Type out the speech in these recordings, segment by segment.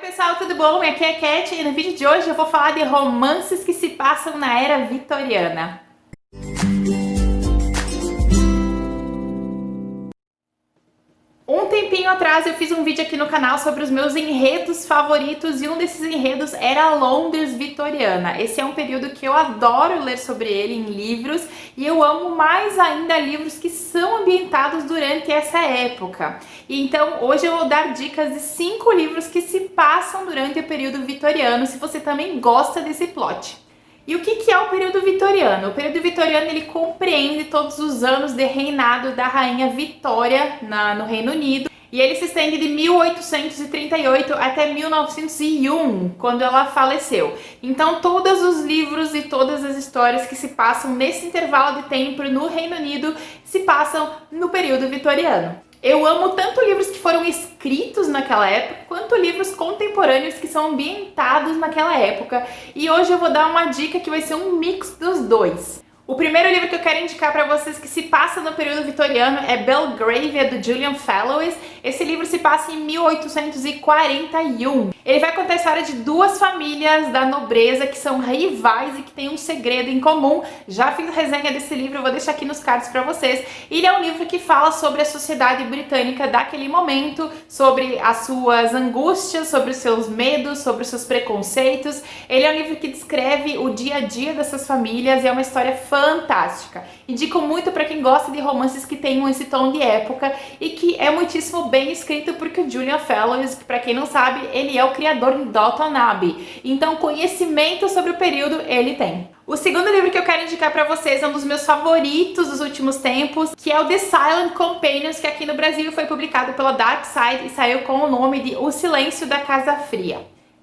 pessoal, tudo bom? Aqui é a Cat e no vídeo de hoje eu vou falar de romances que se passam na era vitoriana. Um tempinho atrás eu fiz um vídeo aqui no canal sobre os meus enredos favoritos e um desses enredos era Londres vitoriana. Esse é um período que eu adoro ler sobre ele em livros e eu amo mais ainda livros que são ambientados durante essa época. E então hoje eu vou dar dicas de 5 livros que se passam durante o período vitoriano, se você também gosta desse plot. E o que é o período vitoriano? O período vitoriano ele compreende todos os anos de reinado da rainha Vitória no Reino Unido e ele se estende de 1838 até 1901, quando ela faleceu. Então todos os livros e todas as histórias que se passam nesse intervalo de tempo no Reino Unido se passam no período vitoriano. Eu amo tanto livros que foram escritos naquela época, quanto livros contemporâneos que são ambientados naquela época. E hoje eu vou dar uma dica que vai ser um mix dos dois. O primeiro livro que eu quero indicar para vocês que se passa no período vitoriano é Belgravia, do Julian Fellowes. Esse livro se passa em 1841. Ele vai contar a história de duas famílias da nobreza que são rivais e que têm um segredo em comum. Já fiz resenha desse livro, eu vou deixar aqui nos cards para vocês. Ele é um livro que fala sobre a sociedade britânica daquele momento, sobre as suas angústias, sobre os seus medos, sobre os seus preconceitos. Ele é um livro que descreve o dia a dia dessas famílias e é uma história fantástica. Indico muito para quem gosta de romances que tenham esse tom de época e que é muitíssimo bem escrito, porque o Julian Fellowes, para quem não sabe, ele é o criador de Downton Abbey. Então conhecimento sobre o período ele tem. O segundo livro que eu quero indicar para vocês é um dos meus favoritos dos últimos tempos, que é o The Silent Companions, que aqui no Brasil foi publicado pela Dark Side e saiu com o nome de O Silêncio da Casa Fria.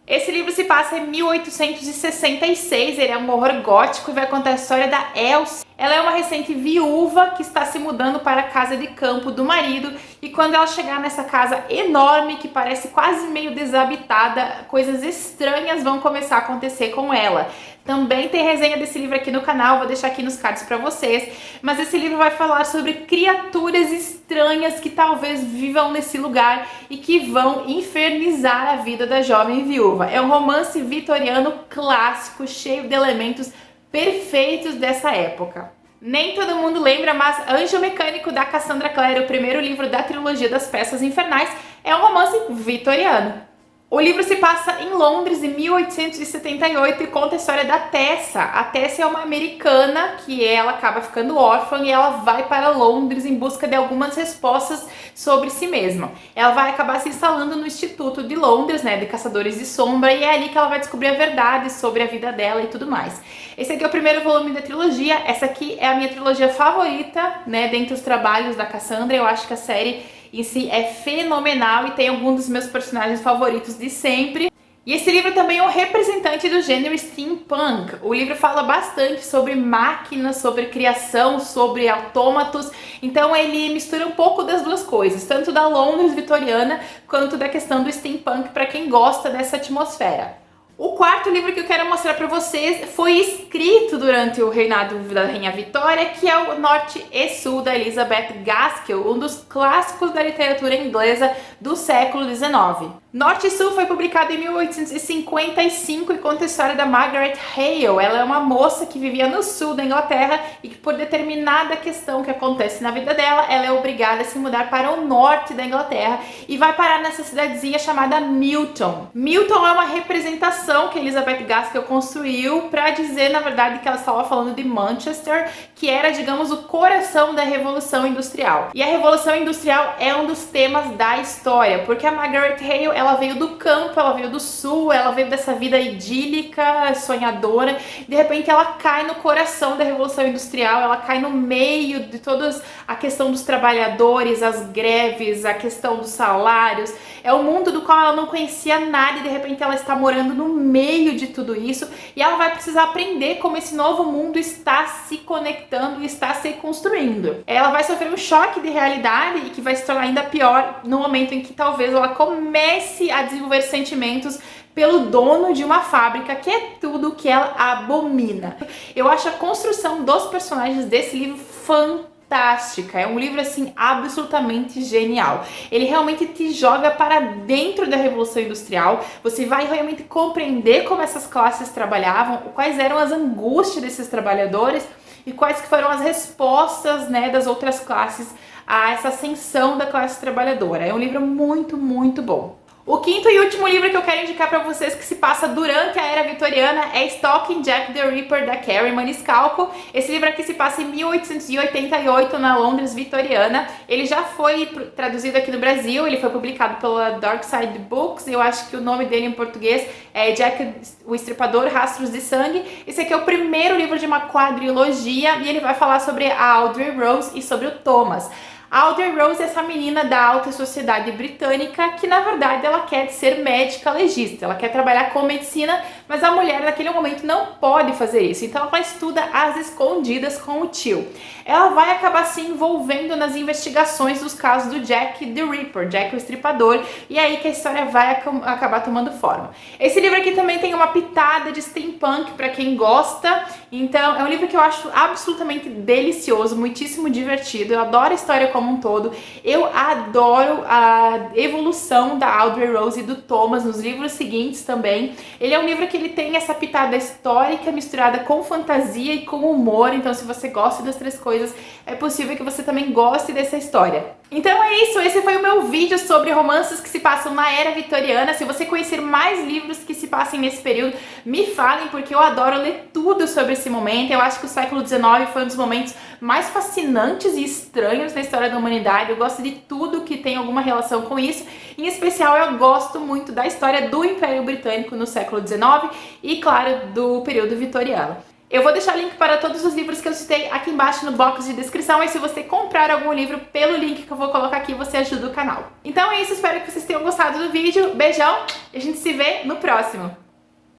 Esse livro se passa em 1866, ele é um horror gótico e vai contar a história da Elsie. Ela é uma recente viúva que está se mudando para a casa de campo do marido e quando ela chegar nessa casa enorme que parece quase meio desabitada, coisas estranhas vão começar a acontecer com ela. Também tem resenha desse livro aqui no canal, vou deixar aqui nos cards para vocês, mas esse livro vai falar sobre criaturas estranhas que talvez vivam nesse lugar e que vão infernizar a vida da jovem viúva. É um romance vitoriano clássico, cheio de elementos perfeitos dessa época. Nem todo mundo lembra, mas Anjo Mecânico, da Cassandra Clare, o primeiro livro da trilogia das Peças Infernais, é um romance vitoriano. O livro se passa em Londres em 1878 e conta a história da Tessa. A Tessa é uma americana que ela acaba ficando órfã e ela vai para Londres em busca de algumas respostas sobre si mesma. Ela vai acabar se instalando no Instituto de Londres, né, de Caçadores de Sombra, e é ali que ela vai descobrir a verdade sobre a vida dela e tudo mais. Esse aqui é o primeiro volume da trilogia, essa aqui é a minha trilogia favorita, né, dentre os trabalhos da Cassandra. Eu acho que a série em si é fenomenal e tem alguns dos meus personagens favoritos de sempre. E esse livro também é um representante do gênero steampunk. O livro fala bastante sobre máquinas, sobre criação, sobre autômatos. Então ele mistura um pouco das duas coisas, tanto da Londres vitoriana quanto da questão do steampunk para quem gosta dessa atmosfera. O quarto livro que eu quero mostrar para vocês foi escrito durante o reinado da Rainha Vitória, que é o Norte e Sul, da Elizabeth Gaskell, um dos clássicos da literatura inglesa do século XIX. Norte e Sul foi publicado em 1855 e conta a história da Margaret Hale. Ela é uma moça que vivia no sul da Inglaterra e que, por determinada questão que acontece na vida dela, ela é obrigada a se mudar para o norte da Inglaterra e vai parar nessa cidadezinha chamada Milton. Milton é uma representação que Elizabeth Gaskell construiu para dizer, na verdade, que ela estava falando de Manchester, que era, digamos, o coração da Revolução Industrial. E a Revolução Industrial é um dos temas da história, porque a Margaret Hale, ela veio do campo, ela veio do sul, ela veio dessa vida idílica, sonhadora. De repente ela cai no coração da Revolução Industrial, ela cai no meio de toda a questão dos trabalhadores, as greves, a questão dos salários. É um mundo do qual ela não conhecia nada e de repente ela está morando no meio de tudo isso e ela vai precisar aprender como esse novo mundo está se conectando e está se construindo. Ela vai sofrer um choque de realidade e que vai se tornar ainda pior no momento em que talvez ela comece a desenvolver sentimentos pelo dono de uma fábrica, que é tudo que ela abomina. Eu acho a construção dos personagens desse livro fantástica. fantástica, é um livro assim absolutamente genial. Ele realmente te joga para dentro da Revolução Industrial, você vai realmente compreender como essas classes trabalhavam, quais eram as angústias desses trabalhadores e quais que foram as respostas, né, das outras classes a essa ascensão da classe trabalhadora. É um livro muito, muito bom. O quinto e último livro que eu quero indicar para vocês, que se passa durante a Era Vitoriana, é Stalking Jack the Ripper, da Carrie Maniscalco. Esse livro aqui se passa em 1888, na Londres vitoriana. Ele já foi traduzido aqui no Brasil, ele foi publicado pela Dark Side Books, eu acho que o nome dele em português é Jack o Estripador, Rastros de Sangue. Esse aqui é o primeiro livro de uma quadrilogia e ele vai falar sobre a Audrey Rose e sobre o Thomas. A Audrey Rose é essa menina da alta sociedade britânica que, na verdade, ela quer ser médica legista, ela quer trabalhar com medicina, mas a mulher naquele momento não pode fazer isso, então ela estuda às escondidas com o tio. Ela vai acabar se envolvendo nas investigações dos casos do Jack the Ripper, Jack o Estripador, e é aí que a história vai acabar tomando forma. Esse livro aqui também tem uma pitada de steampunk para quem gosta, então é um livro que eu acho absolutamente delicioso, muitíssimo divertido, eu adoro a história como um todo, eu adoro a evolução da Audrey Rose e do Thomas nos livros seguintes também. Ele é um livro que ele tem essa pitada histórica misturada com fantasia e com humor, então se você gosta das três coisas, é possível que você também goste dessa história. Então é isso, esse foi o meu vídeo sobre romances que se passam na Era Vitoriana. Se você conhecer mais livros que se passem nesse período, me falem, porque eu adoro ler tudo sobre esse momento. Eu acho que o século XIX foi um dos momentos mais fascinantes e estranhos na história da humanidade. Eu gosto de tudo que tem alguma relação com isso. Em especial, eu gosto muito da história do Império Britânico no século XIX e, claro, do período vitoriano. Eu vou deixar link para todos os livros que eu citei aqui embaixo no box de descrição, e se você comprar algum livro pelo link que eu vou colocar aqui, você ajuda o canal. Então é isso, espero que vocês tenham gostado do vídeo. Beijão e a gente se vê no próximo.